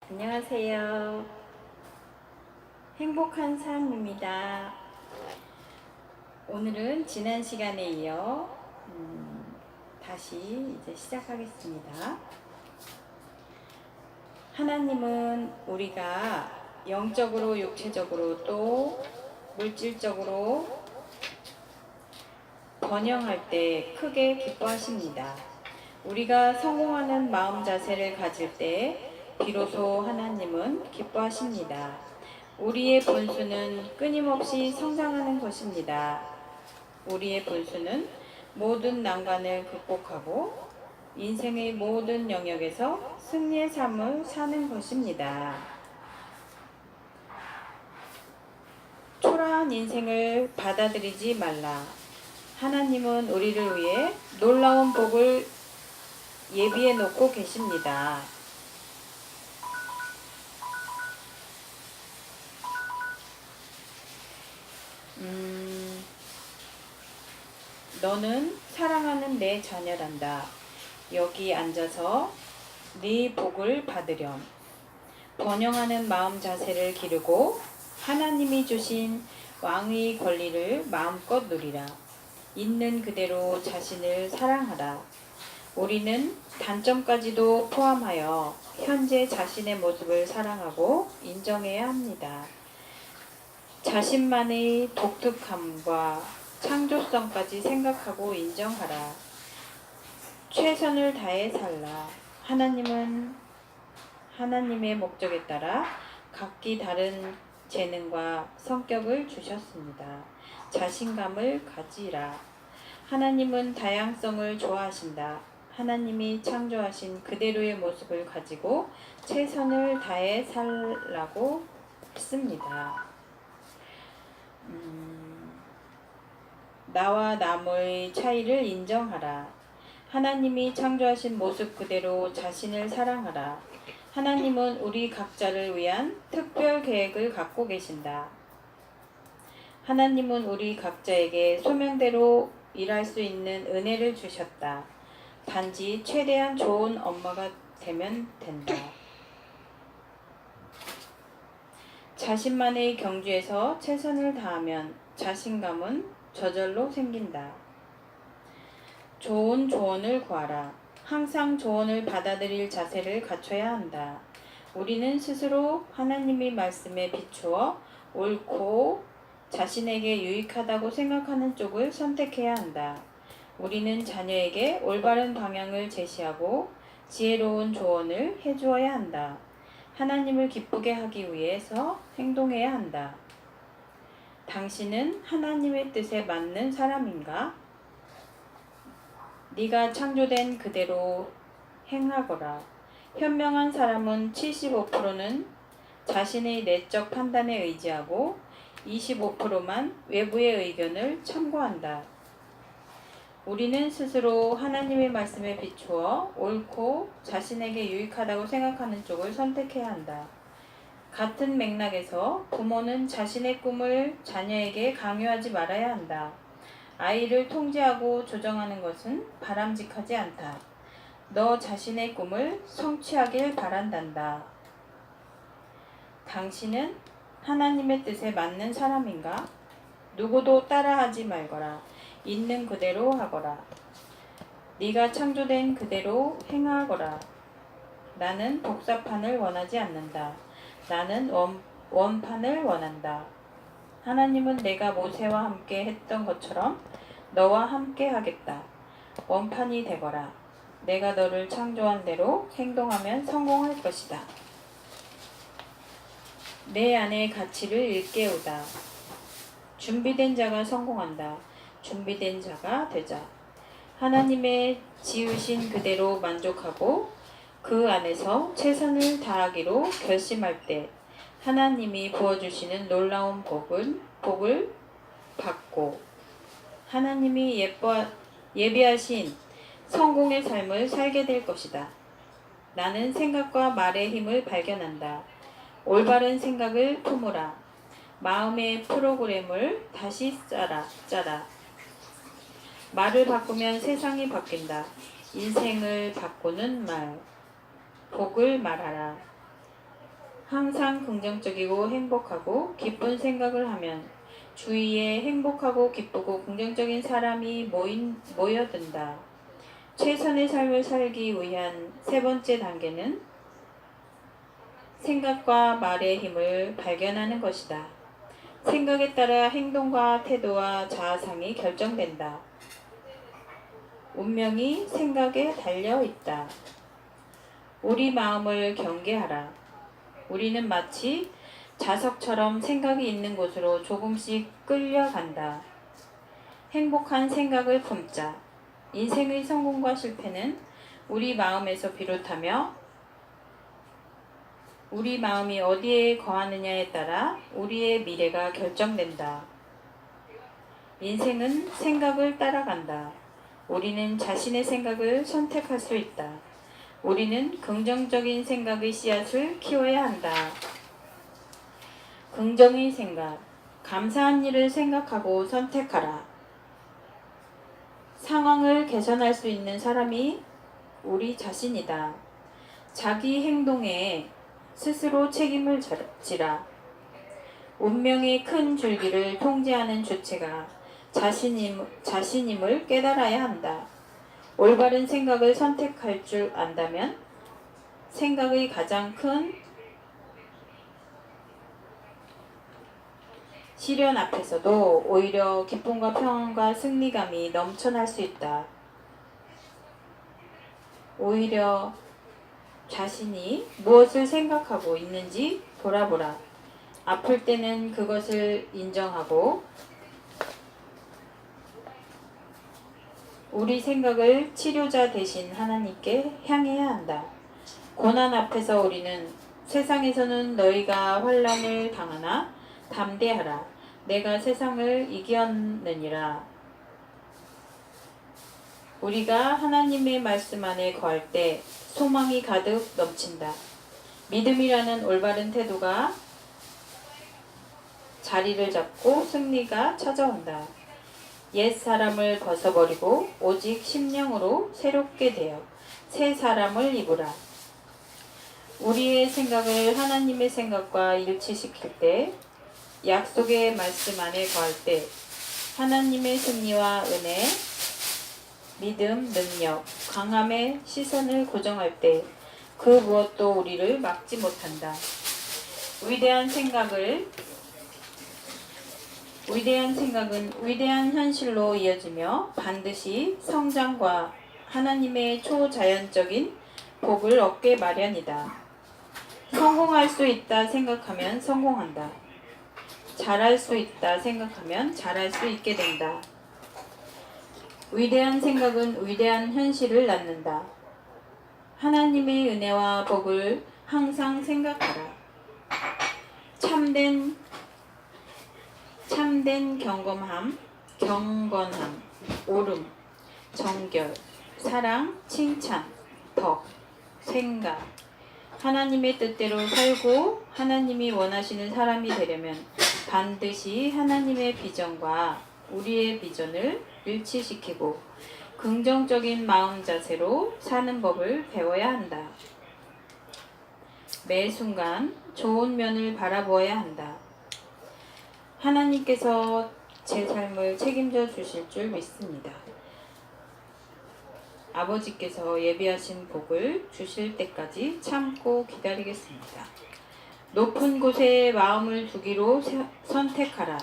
안녕하세요. 행복한 삶입니다. 오늘은 지난 시간에 이어 다시 이제 시작하겠습니다. 하나님은 우리가 영적으로, 육체적으로 또 물질적으로 번영할 때 크게 기뻐하십니다. 우리가 성공하는 마음 자세를 가질 때 비로소 하나님은 기뻐하십니다. 우리의 본수는 끊임없이 성장하는 것입니다. 우리의 본수는 모든 난관을 극복하고 인생의 모든 영역에서 승리의 삶을 사는 것입니다. 초라한 인생을 받아들이지 말라. 하나님은 우리를 위해 놀라운 복을 예비해 놓고 계십니다. 너는 사랑하는 내 자녀란다. 여기 앉아서 네 복을 받으렴. 번영하는 마음 자세를 기르고 하나님이 주신 왕의 권리를 마음껏 누리라. 있는 그대로 자신을 사랑하라. 우리는 단점까지도 포함하여 현재 자신의 모습을 사랑하고 인정해야 합니다. 자신만의 독특함과 창조성까지 생각하고 인정하라. 최선을 다해 살라. 하나님은 하나님의 목적에 따라 각기 다른 재능과 성격을 주셨습니다. 자신감을 가지라. 하나님은 다양성을 좋아하신다. 하나님이 창조하신 그대로의 모습을 가지고 최선을 다해 살라고 했습니다. 나와 남의 차이를 인정하라. 하나님이 창조하신 모습 그대로 자신을 사랑하라. 하나님은 우리 각자를 위한 특별 계획을 갖고 계신다. 하나님은 우리 각자에게 소명대로 일할 수 있는 은혜를 주셨다. 단지 최대한 좋은 엄마가 되면 된다. 자신만의 경주에서 최선을 다하면 자신감은 저절로 생긴다. 좋은 조언을 구하라. 항상 조언을 받아들일 자세를 갖춰야 한다. 우리는 스스로 하나님의 말씀에 비추어 옳고 자신에게 유익하다고 생각하는 쪽을 선택해야 한다. 우리는 자녀에게 올바른 방향을 제시하고 지혜로운 조언을 해주어야 한다. 하나님을 기쁘게 하기 위해서 행동해야 한다. 당신은 하나님의 뜻에 맞는 사람인가? 네가 창조된 그대로 행하거라. 현명한 사람은 75%는 자신의 내적 판단에 의지하고 25%만 외부의 의견을 참고한다. 우리는 스스로 하나님의 말씀에 비추어 옳고 자신에게 유익하다고 생각하는 쪽을 선택해야 한다. 같은 맥락에서 부모는 자신의 꿈을 자녀에게 강요하지 말아야 한다. 아이를 통제하고 조정하는 것은 바람직하지 않다. 너 자신의 꿈을 성취하길 바란단다. 당신은 하나님의 뜻에 맞는 사람인가? 누구도 따라하지 말거라. 있는 그대로 하거라. 네가 창조된 그대로 행하거라. 나는 복사판을 원하지 않는다. 나는 원판을 원한다. 하나님은 내가 모세와 함께 했던 것처럼 너와 함께 하겠다. 원판이 되거라. 내가 너를 창조한 대로 행동하면 성공할 것이다. 내 안의 가치를 일깨우다. 준비된 자가 성공한다. 준비된 자가 되자. 하나님의 지으신 그대로 만족하고 그 안에서 최선을 다하기로 결심할 때 하나님이 부어주시는 놀라운 복을 받고 하나님이 예비하신 성공의 삶을 살게 될 것이다. 나는 생각과 말의 힘을 발견한다. 올바른 생각을 품으라. 마음의 프로그램을 다시 짜라. 말을 바꾸면 세상이 바뀐다. 인생을 바꾸는 말. 복을 말하라. 항상 긍정적이고 행복하고 기쁜 생각을 하면 주위에 행복하고 기쁘고 긍정적인 사람이 모여든다. 최선의 삶을 살기 위한 세 번째 단계는 생각과 말의 힘을 발견하는 것이다. 생각에 따라 행동과 태도와 자아상이 결정된다. 운명이 생각에 달려 있다. 우리 마음을 경계하라. 우리는 마치 자석처럼 생각이 있는 곳으로 조금씩 끌려간다. 행복한 생각을 품자. 인생의 성공과 실패는 우리 마음에서 비롯하며 우리 마음이 어디에 거하느냐에 따라 우리의 미래가 결정된다. 인생은 생각을 따라간다. 우리는 자신의 생각을 선택할 수 있다. 우리는 긍정적인 생각의 씨앗을 키워야 한다. 긍정의 생각, 감사한 일을 생각하고 선택하라. 상황을 개선할 수 있는 사람이 우리 자신이다. 자기 행동에 스스로 책임을 지라. 운명의 큰 줄기를 통제하는 주체가 자신임을 깨달아야 한다. 올바른 생각을 선택할 줄 안다면 생각의 가장 큰 시련 앞에서도 오히려 기쁨과 평안과 승리감이 넘쳐날 수 있다. 오히려 자신이 무엇을 생각하고 있는지 돌아보라. 아플 때는 그것을 인정하고 우리 생각을 치료자 대신 하나님께 향해야 한다. 고난 앞에서 우리는 세상에서는 너희가 환난을 당하나 담대하라. 내가 세상을 이겼느니라. 우리가 하나님의 말씀 안에 거할 때 소망이 가득 넘친다. 믿음이라는 올바른 태도가 자리를 잡고 승리가 찾아온다. 옛 사람을 벗어버리고 오직 심령으로 새롭게 되어 새 사람을 입으라. 우리의 생각을 하나님의 생각과 일치시킬 때, 약속의 말씀 안에 거할 때, 하나님의 승리와 은혜, 믿음, 능력, 강함의 시선을 고정할 때 그 무엇도 우리를 막지 못한다. 위대한 생각은 위대한 현실로 이어지며 반드시 성장과 하나님의 초자연적인 복을 얻게 마련이다. 성공할 수 있다 생각하면 성공한다. 잘할 수 있다 생각하면 잘할 수 있게 된다. 위대한 생각은 위대한 현실을 낳는다. 하나님의 은혜와 복을 항상 생각하라. 참된 경건함, 옳음, 정결, 사랑, 칭찬, 덕, 생각. 하나님의 뜻대로 살고 하나님이 원하시는 사람이 되려면 반드시 하나님의 비전과 우리의 비전을 일치시키고 긍정적인 마음 자세로 사는 법을 배워야 한다. 매 순간 좋은 면을 바라보아야 한다. 하나님께서 제 삶을 책임져 주실 줄 믿습니다. 아버지께서 예비하신 복을 주실 때까지 참고 기다리겠습니다. 높은 곳에 마음을 두기로 선택하라.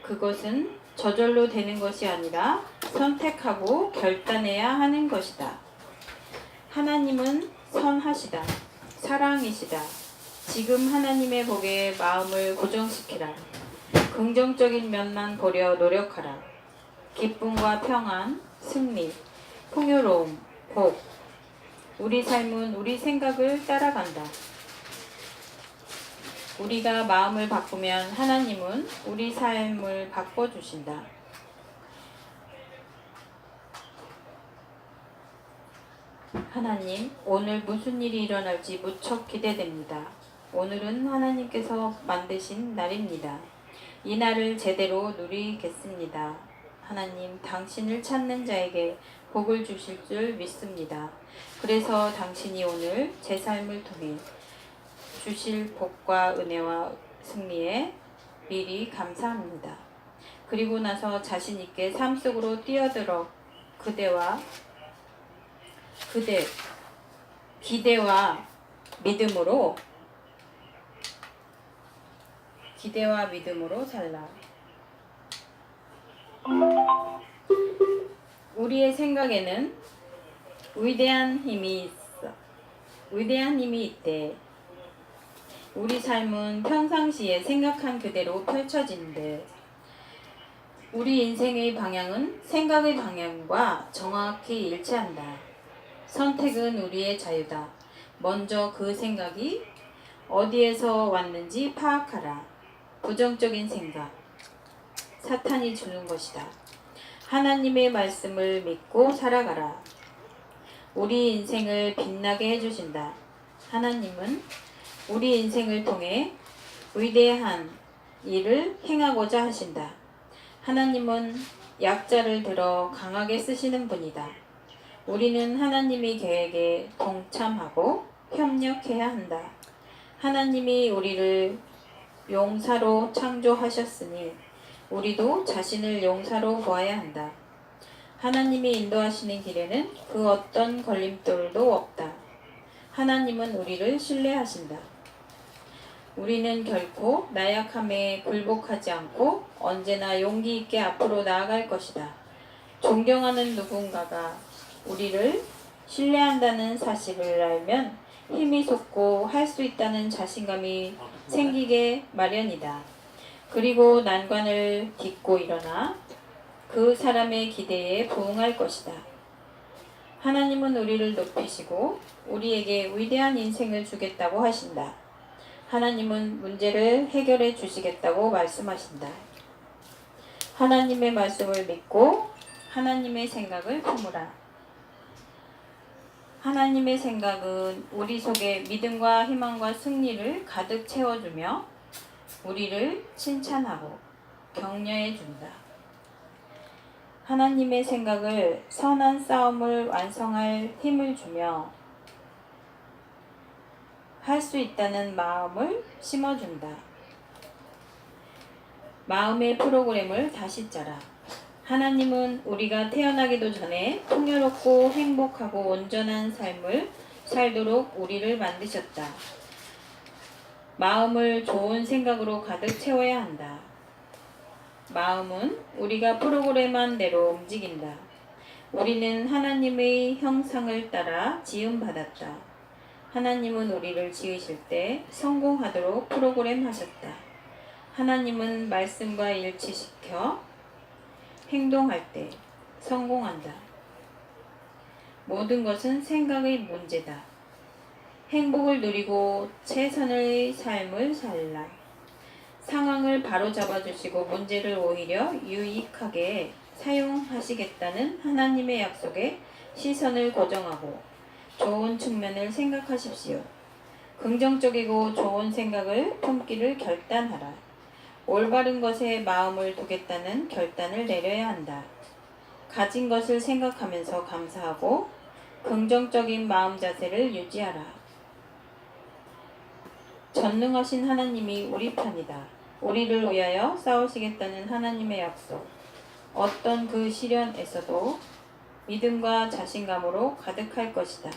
그것은 저절로 되는 것이 아니라 선택하고 결단해야 하는 것이다. 하나님은 선하시다. 사랑이시다. 지금 하나님의 복에 마음을 고정시키라. 긍정적인 면만 보려 노력하라. 기쁨과 평안, 승리, 풍요로움, 복. 우리 삶은 우리 생각을 따라간다. 우리가 마음을 바꾸면 하나님은 우리 삶을 바꿔주신다. 하나님, 오늘 무슨 일이 일어날지 무척 기대됩니다. 오늘은 하나님께서 만드신 날입니다. 이 날을 제대로 누리겠습니다. 하나님, 당신을 찾는 자에게 복을 주실 줄 믿습니다. 그래서 당신이 오늘 제 삶을 통해 주실 복과 은혜와 승리에 미리 감사합니다. 그리고 나서 자신 있게 삶 속으로 뛰어들어 기대와 믿음으로 살라. 우리의 생각에는 위대한 힘이 있대. 우리 삶은 평상시에 생각한 그대로 펼쳐지는데 우리 인생의 방향은 생각의 방향과 정확히 일치한다. 선택은 우리의 자유다. 먼저 그 생각이 어디에서 왔는지 파악하라. 부정적인 생각, 사탄이 주는 것이다. 하나님의 말씀을 믿고 살아가라. 우리 인생을 빛나게 해주신다. 하나님은 우리 인생을 통해 위대한 일을 행하고자 하신다. 하나님은 약자를 들어 강하게 쓰시는 분이다. 우리는 하나님의 계획에 동참하고 협력해야 한다. 하나님이 우리를 용사로 창조하셨으니 우리도 자신을 용사로 보아야 한다. 하나님이 인도하시는 길에는 그 어떤 걸림돌도 없다. 하나님은 우리를 신뢰하신다. 우리는 결코 나약함에 굴복하지 않고 언제나 용기 있게 앞으로 나아갈 것이다. 존경하는 누군가가 우리를 신뢰한다는 사실을 알면 힘이 솟고 할 수 있다는 자신감이 생기게 마련이다. 그리고 난관을 딛고 일어나 그 사람의 기대에 부응할 것이다. 하나님은 우리를 높이시고 우리에게 위대한 인생을 주겠다고 하신다. 하나님은 문제를 해결해 주시겠다고 말씀하신다. 하나님의 말씀을 믿고 하나님의 생각을 품으라. 하나님의 생각은 우리 속에 믿음과 희망과 승리를 가득 채워주며 우리를 칭찬하고 격려해 준다. 하나님의 생각을 선한 싸움을 완성할 힘을 주며 할 수 있다는 마음을 심어준다. 마음의 프로그램을 다시 짜라. 하나님은 우리가 태어나기도 전에 풍요롭고 행복하고 온전한 삶을 살도록 우리를 만드셨다. 마음을 좋은 생각으로 가득 채워야 한다. 마음은 우리가 프로그램한 대로 움직인다. 우리는 하나님의 형상을 따라 지음받았다. 하나님은 우리를 지으실 때 성공하도록 프로그램하셨다. 하나님은 말씀과 일치시켜 행동할 때 성공한다. 모든 것은 생각의 문제다. 행복을 누리고 최선의 삶을 살라. 상황을 바로잡아 주시고 문제를 오히려 유익하게 사용하시겠다는 하나님의 약속에 시선을 고정하고 좋은 측면을 생각하십시오. 긍정적이고 좋은 생각을 품기를 결단하라. 올바른 것에 마음을 두겠다는 결단을 내려야 한다. 가진 것을 생각하면서 감사하고 긍정적인 마음 자세를 유지하라. 전능하신 하나님이 우리 편이다. 우리를 위하여 싸우시겠다는 하나님의 약속. 어떤 그 시련에서도 믿음과 자신감으로 가득할 것이다.